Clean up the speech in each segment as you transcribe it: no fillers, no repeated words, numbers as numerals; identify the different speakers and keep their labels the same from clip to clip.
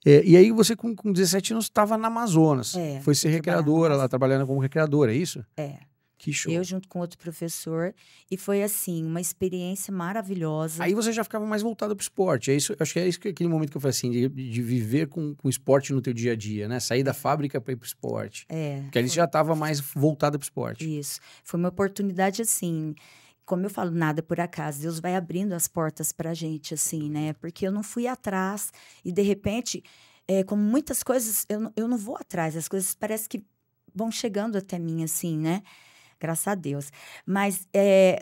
Speaker 1: E aí você, com 17 anos, estava na Amazonas. Foi ser recreadora lá, trabalhando como recreadora, é isso? Que show.
Speaker 2: Eu junto com outro professor. E foi, assim, uma experiência maravilhosa.
Speaker 1: Aí você já ficava mais voltada pro esporte. É isso, acho que é isso aquele momento que eu falei assim, de viver com esporte no teu dia a dia, né? Sair da fábrica para ir pro esporte. Porque ali você já estava mais voltada pro esporte.
Speaker 2: Isso. Foi uma oportunidade, assim... Como eu falo, nada por acaso. Deus vai abrindo as portas pra gente, assim, né? Porque eu não fui atrás. E, de repente, como muitas coisas, eu não vou atrás. As coisas parece que vão chegando até mim, assim, né? Graças a Deus. Mas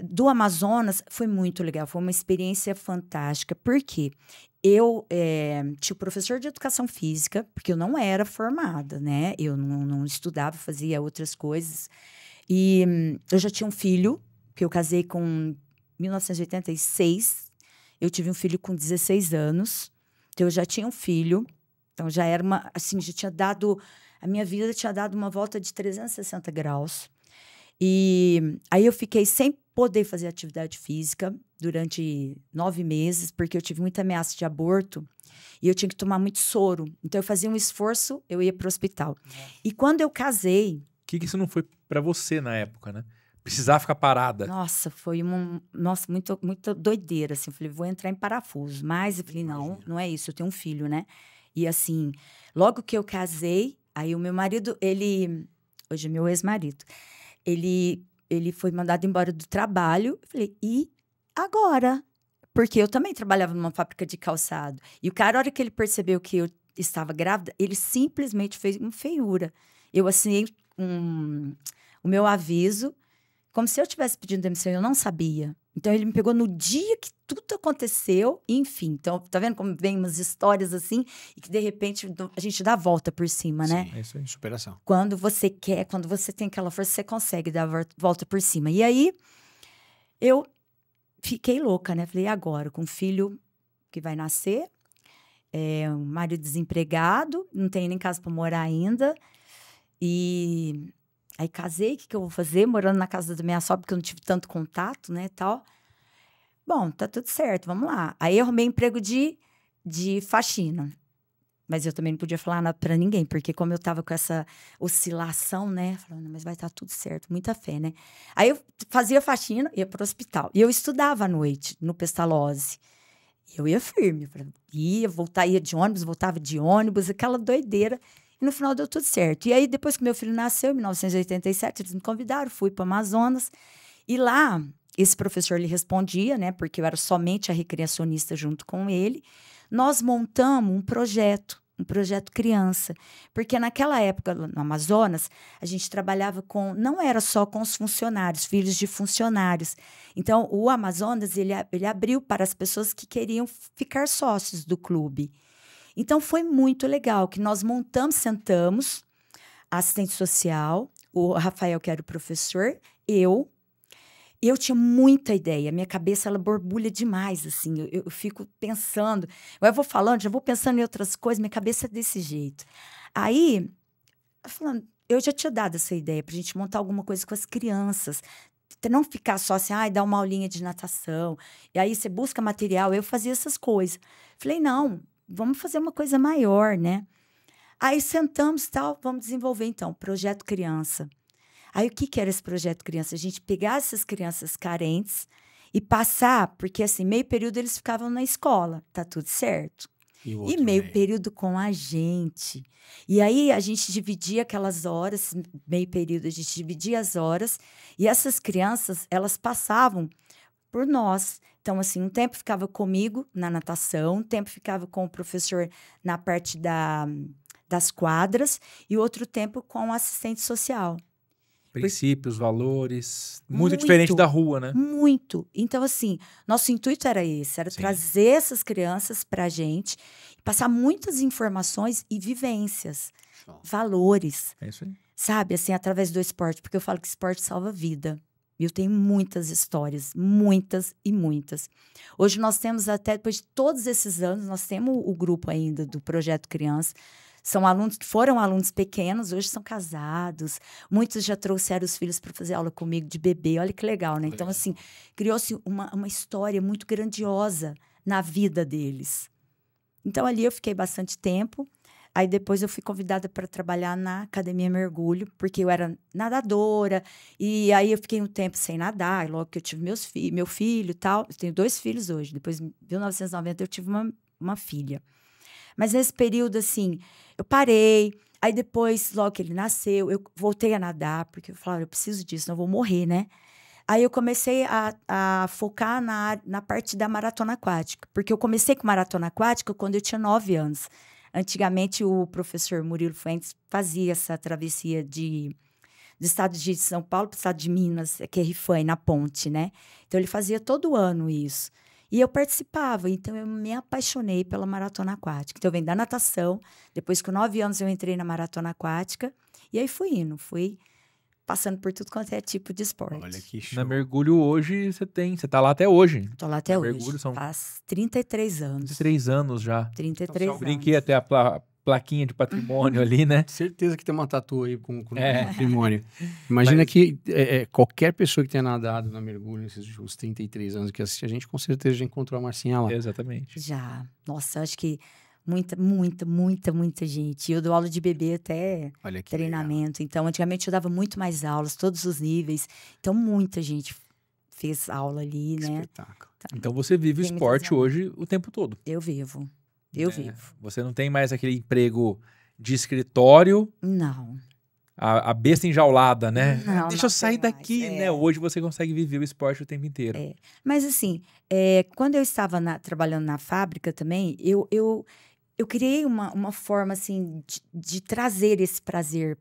Speaker 2: do Amazonas foi muito legal. Foi uma experiência fantástica. Por quê? Eu tinha o professor de educação física, porque eu não era formada, né? Eu não estudava, fazia outras coisas. E eu já tinha um filho, que eu casei com 1986. Eu tive um filho com 16 anos. Então, eu já tinha um filho. Então, já era uma... Assim, já tinha dado... A minha vida tinha dado uma volta de 360 graus. E aí, eu fiquei sem poder fazer atividade física durante 9 meses, porque eu tive muita ameaça de aborto. E eu tinha que tomar muito soro. Então, eu fazia um esforço, eu ia para o hospital. E quando eu casei...
Speaker 3: O que isso não foi para você na época, né? Precisar ficar parada.
Speaker 2: Nossa, foi muito doideira, assim. Eu falei, vou entrar em parafuso. Mas eu falei, não é isso, eu tenho um filho, né? E assim, logo que eu casei, aí o meu marido, hoje é meu ex-marido, ele foi mandado embora do trabalho. Eu falei, e agora? Porque eu também trabalhava numa fábrica de calçado. E o cara, a hora que ele percebeu que eu estava grávida, ele simplesmente fez uma feiura. Eu assinei o meu aviso, como se eu tivesse pedindo demissão, eu não sabia. Então, ele me pegou no dia que tudo aconteceu, enfim. Então, tá vendo como vem umas histórias assim, e que, de repente, a gente dá a volta por cima, né?
Speaker 1: Sim, é isso aí, superação.
Speaker 2: Quando você quer, quando você tem aquela força, você consegue dar a volta por cima. E aí, eu fiquei louca, né? Falei, e agora? Com um filho que vai nascer, um marido desempregado, não tenho nem casa para morar ainda. E... Aí casei, o que eu vou fazer? Morando na casa da minha sogra, porque eu não tive tanto contato, né, tal. Bom, tá tudo certo, vamos lá. Aí eu arrumei emprego de faxina. Mas eu também não podia falar nada pra ninguém, porque como eu tava com essa oscilação, né, falando, mas vai estar tudo certo, muita fé, né. Aí eu fazia faxina, ia pro hospital. E eu estudava à noite, no Pestalozzi. Eu ia firme, ia de ônibus, voltava de ônibus, aquela doideira. E no final deu tudo certo. E aí, depois que meu filho nasceu, em 1987, eles me convidaram, fui para o Amazonas. E lá, esse professor lhe respondia, né? Porque eu era somente a recreacionista junto com ele. Nós montamos um projeto criança. Porque naquela época, no Amazonas, a gente trabalhava não era só com os funcionários, filhos de funcionários. Então, o Amazonas, ele abriu para as pessoas que queriam ficar sócios do clube. Então, foi muito legal, que nós sentamos, a assistente social, o Rafael, que era o professor, eu tinha muita ideia, minha cabeça, ela borbulha demais, assim, eu fico pensando, eu vou falando, já vou pensando em outras coisas, minha cabeça é desse jeito. Aí, eu já tinha dado essa ideia, pra gente montar alguma coisa com as crianças, não ficar só assim, dar uma aulinha de natação, e aí você busca material, eu fazia essas coisas. Falei, não, vamos fazer uma coisa maior, né? Aí sentamos e tal, vamos desenvolver então o Projeto Criança. Aí o que era esse Projeto Criança? A gente pegar essas crianças carentes e passar, porque assim, meio período eles ficavam na escola, tá tudo certo. E meio período com a gente. E aí a gente dividia aquelas horas, meio período a gente dividia as horas, e essas crianças, elas passavam por nós. Então, assim, um tempo ficava comigo na natação, um tempo ficava com o professor na parte das quadras e outro tempo com o assistente social.
Speaker 3: Princípios, valores, muito diferente da rua, né?
Speaker 2: Muito. Então, assim, nosso intuito era esse, era trazer essas crianças pra gente, passar muitas informações e vivências, valores.
Speaker 3: É isso aí.
Speaker 2: Sabe, assim, através do esporte, porque eu falo que esporte salva vida. E eu tenho muitas histórias, muitas e muitas. Hoje nós temos, até depois de todos esses anos, nós temos o grupo ainda do Projeto Criança. São alunos que foram alunos pequenos, hoje são casados. Muitos já trouxeram os filhos para fazer aula comigo de bebê. Olha que legal, né? Então, assim, criou-se uma história muito grandiosa na vida deles. Então, ali eu fiquei bastante tempo. Aí, depois, eu fui convidada para trabalhar na Academia Mergulho, porque eu era nadadora. E aí, eu fiquei um tempo sem nadar. Logo que eu tive meu filho e tal. Eu tenho 2 filhos hoje. Depois, em 1990, eu tive uma filha. Mas, nesse período, assim, eu parei. Aí, depois, logo que ele nasceu, eu voltei a nadar. Porque eu falava, eu preciso disso, não vou morrer, né? Aí, eu comecei a focar na parte da maratona aquática. Porque eu comecei com maratona aquática quando eu tinha 9 anos. Antigamente, o professor Murilo Fuentes fazia essa travessia do estado de São Paulo para o estado de Minas, que é Rifan, na ponte, né? Então, ele fazia todo ano isso. E eu participava, então eu me apaixonei pela maratona aquática. Então, eu venho da natação, depois com 9 anos eu entrei na maratona aquática, e aí fui passando por tudo quanto é tipo de esporte.
Speaker 1: Olha que show.
Speaker 3: Na Mergulho hoje, você tá lá até hoje.
Speaker 2: Tô lá até hoje.
Speaker 3: Mergulho são
Speaker 2: faz 33 anos.
Speaker 3: 33 anos já.
Speaker 2: 33 anos.
Speaker 3: Brinquei até a plaquinha de patrimônio ali, né?
Speaker 1: Certeza que tem uma tatu aí com patrimônio. Imagina que qualquer pessoa que tenha nadado na Mergulho nesses últimos 33 anos que assiste a gente, com certeza já encontrou a Marcinha lá.
Speaker 3: Exatamente.
Speaker 2: Já. Nossa, acho que muita gente. Eu dou aula de bebê até treinamento. Legal. Então, antigamente eu dava muito mais aulas, todos os níveis. Então, muita gente fez aula ali, né?
Speaker 1: Espetáculo.
Speaker 3: Então, você vive o esporte hoje o tempo todo.
Speaker 2: Eu vivo.
Speaker 3: Você não tem mais aquele emprego de escritório.
Speaker 2: Não.
Speaker 3: A besta enjaulada, né?
Speaker 2: Não,
Speaker 3: deixa eu sair daqui, né? Hoje você consegue viver o esporte o tempo inteiro.
Speaker 2: Mas assim, quando eu estava trabalhando na fábrica também, eu criei uma forma, assim, de trazer esse prazer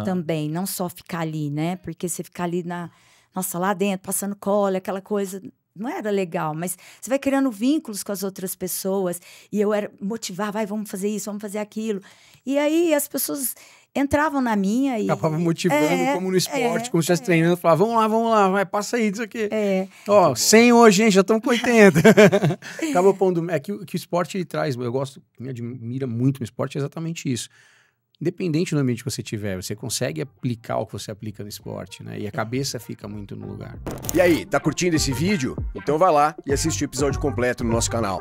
Speaker 2: também. Não só ficar ali, né? Porque você ficar ali lá dentro, passando cola, aquela coisa... Não era legal, mas você vai criando vínculos com as outras pessoas. E eu era motivar, vamos fazer isso, vamos fazer aquilo. E aí as pessoas entravam na minha e...
Speaker 1: Acabava motivando, como no esporte, como se estivesse treinando. Falava, vamos lá, vai, passa aí, isso aqui. Ó, 100 hoje, hein, já estamos com 80. Acaba pondo... que o esporte ele traz, eu gosto, me admira muito no esporte, é exatamente isso. Independente do ambiente que você tiver, você consegue aplicar o que você aplica no esporte, né? E a cabeça fica muito no lugar.
Speaker 4: E aí, tá curtindo esse vídeo? Então vai lá e assiste o episódio completo no nosso canal.